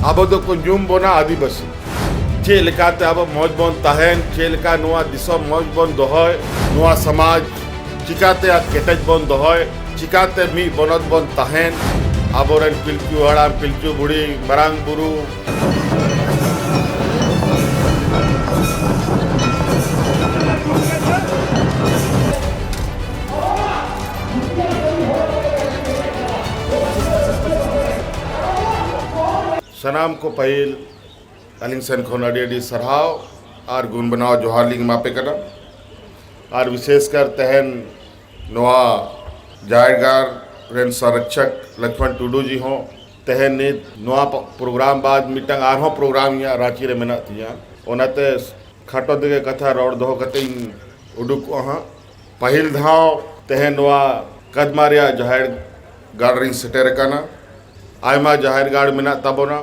अब तो कुंजुम बोना आदिवासी चे लेकाते अब मौज बोन तहन चे लेका नुआ दिसम मौज बोन दोहय नुआ समाज चिकाते आ केटज बोन दोहय चिकाते मी बनत बोन तहन आबोरन पिलचू हड़ाम पिलचू बुढ़ी मरांग बुरु सनाम को पहिल अलिंग सन खोन अड़ी सरहाव और गुण बनाओ जोहार लिंग मापे करना और विशेषकर तहन नवा जायगार रेन संरक्षक लक्ष्मण टुडू जी हों तहन नित नवा प्रोग्राम बाद मिटंग आर प्रोग्राम यहाँ रांची रे मेना थी ओनाते खाटो दिगे कथा रोड दो कते उडुक हाँ पहिल धाव तहन नवा कदमारिया जाहिर गार्डरिंग सेटेर काना आयमा जाहिर गाड़ मेना ताबोना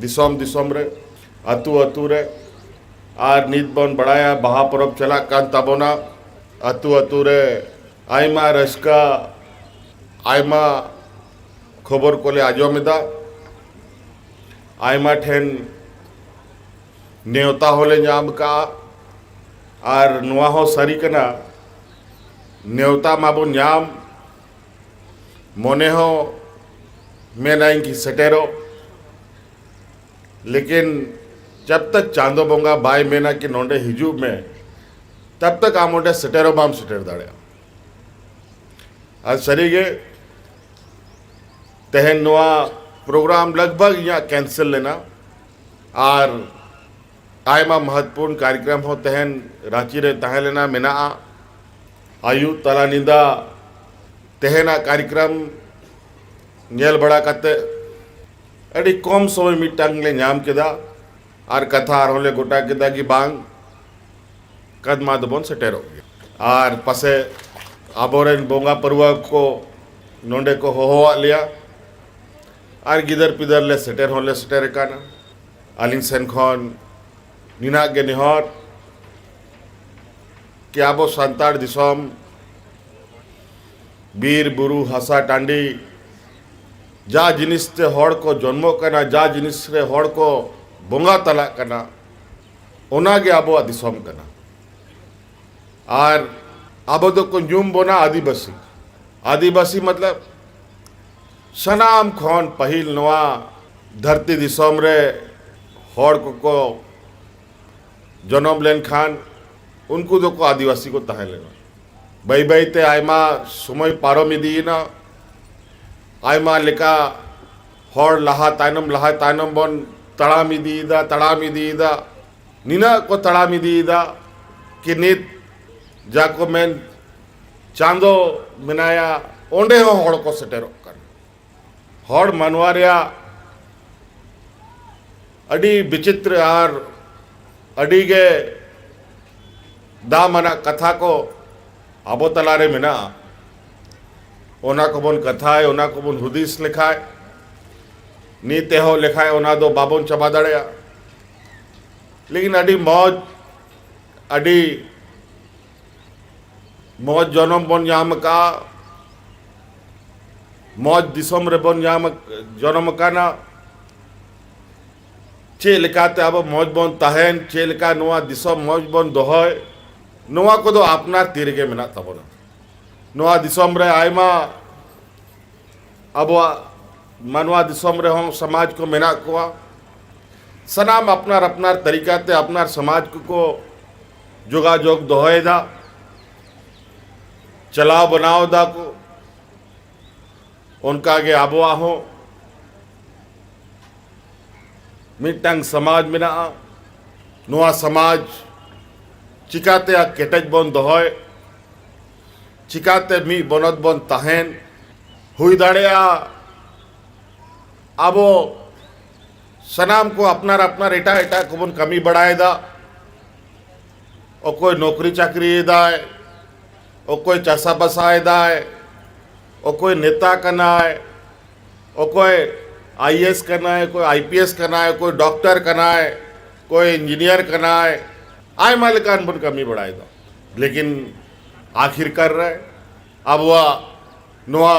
दिसोम दिसोम रे अतु अतु रे आर नीत बन बड़ाया बहा परब चला कान ताबोना अतु अतु रे आयमा रस्का आयमा खबर कोले आजोमेदा आयमा ठेन नेवता होले नाम का आर नुआ हो सारी कना नेवता माबो नाम मोने हो मैं नहीं कि सटेरो लेकिन जब तक चांदो बोंगा बाय मेना कि नोंडे हिजूब में तब तक आमोडे सटेरो बाम सटेर दाड़े आज सरीगे तहन नुआ प्रोग्राम लगभग यहाँ कैंसिल लेना और आयमा महत्वपूर्ण कार्यक्रम हो तहन रांची रे तह लेना मेना आयु तला निंदा तहना कार्यक्रम नेल बड़ा कते अड़ी कम समय मिटांग ले नाम केदा और कथा आरोले गोटा केदा की बांग कदमा दबोन सटेरो और पसे आबोरेन बोंगा परुआ को नोंडे को हो लिया और गिदर पिदर ले सटेर काना अलिंग सेन खन निना गे निहर कि आबो सांताड़ दिसोम बीर बुरु हसा टांडी जा जिनिस ते हड़ को जन्मो कना जा जिनिस रे हड़ को बोंगा तला कना ओनागे आबो दिसोम कना और आबो तो कुंजुम बोना आदिवासी आदिवासी मतलब सनाम खन पहिल नवा धरती दिसोम रे हड़ को जन्म लेन खान उनको दो को आदिवासी को तह लेना बई बई ते आयमा समय पारो मिदी ना आयमा लेका हड़ लहा तायनम बन तड़ाम इदीदा निना को तड़ाम इदीदा कि नित जाको मेन चांदो मेनाया ओंडे हो हड़ को सेटेरो कर हड़ मनवारिया अड़ी विचित्र और अड़ी गे दामना कथा को आबो तलारे मेना ओना को बन कथाए ओना को बन हुदिस लिखाए नीते हो लिखाए ओना दो बाबोन चबा दड़िया लेकिन अड़ी मौज जनम बन जाम का मौज दिसम रे बन जाम जनम का ना चे लेकाते अब मौज बन तहन चे लेका नुआ दिसम मौज बन दोहय नुआ को दो अपना तीरगे मेना तबोना नुआ दिसम रे आयमा अब मनवा दिसम रे हों समाज को मेना कोआ सनाम अपनार तरीका ते अपनार समाज को जोगाजोग दोहय दा चलाव बनाओ दा को उनका आगे आबोआ हो मिटंग समाज मेना नुआ समाज चिकाते आ केटज बन दोहय चिकाते मी बनत बन तहन हुई दाड़िया आबो सनाम को अपनार एटा को बन कमी बढ़ाए दा और कोई नौकरी चाकरी दाए और कोई चासा बसाए दाए और कोई नेता करना है और कोई आईएएस करना है कोई आईपीएस करना है कोई डॉक्टर करना है कोई इंजीनियर करना है आय मालिकान बन कमी बढ़ाए दा लेकिन आखिर कर रहे अब वह नुआ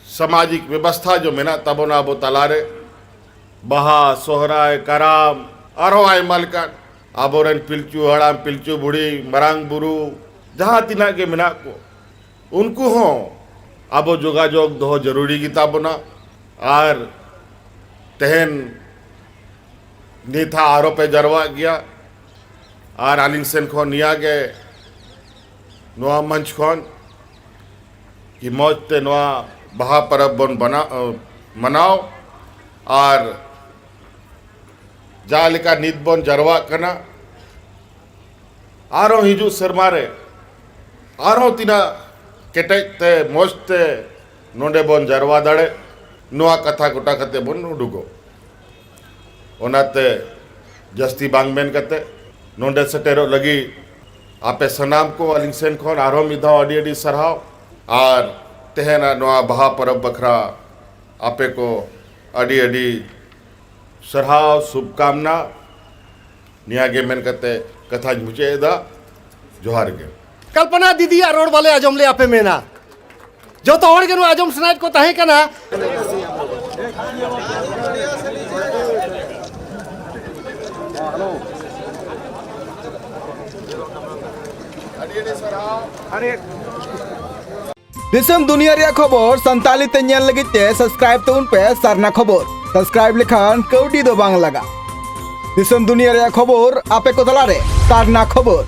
सामाजिक व्यवस्था जो मेना तबोना बो तलारे बाहा सोहराय कराम आरो आयमा लेकान आबोरेन पिलचू हड़ाम पिलचू बुढ़ी मरांग बुरु जहाँ तिना के मेना को उनको हों आबो जोगाजोग दोहो जरूरी गिता बना और तेहन नीथा आरोपे जरवा गया और आलिंग सेन खो निया के नोआ मंच खोन कि मौज ते नोआ बहा परब बन बना मनाओ और जालिका नीत बन जरवा कना आरो हिजू सरमारे आरो तिना केटेज ते मौज ते नोंडे बन जरवा दाड़े नोआ कथा गोटा कते बन उडुगो ओनाते जस्ती बांग मेन कते नोंडे सटेरो लगी आपे सनाम को अलिंग सेन खोन आरो मिधा अडी अडी सरहाव और तेहना नोआ बहा परब बखरा आपे को अडी अडी सरहाव शुभकामना नियागे मेन कते कथा मुचेदा जोहार गे कल्पना दीदी रोड वाले आजम ले आपे मेना जो तो हड़ के नु आजम स्नाइट को तहे कना दिसम दुनिया रे खबर संताली ते नेल लगी ते सब्सक्राइब तउन पे सरना खबर सब्सक्राइब लेखान कौडी दो बांग लगा दिसम दुनिया रे खबर आपे को दला रे सरना खबर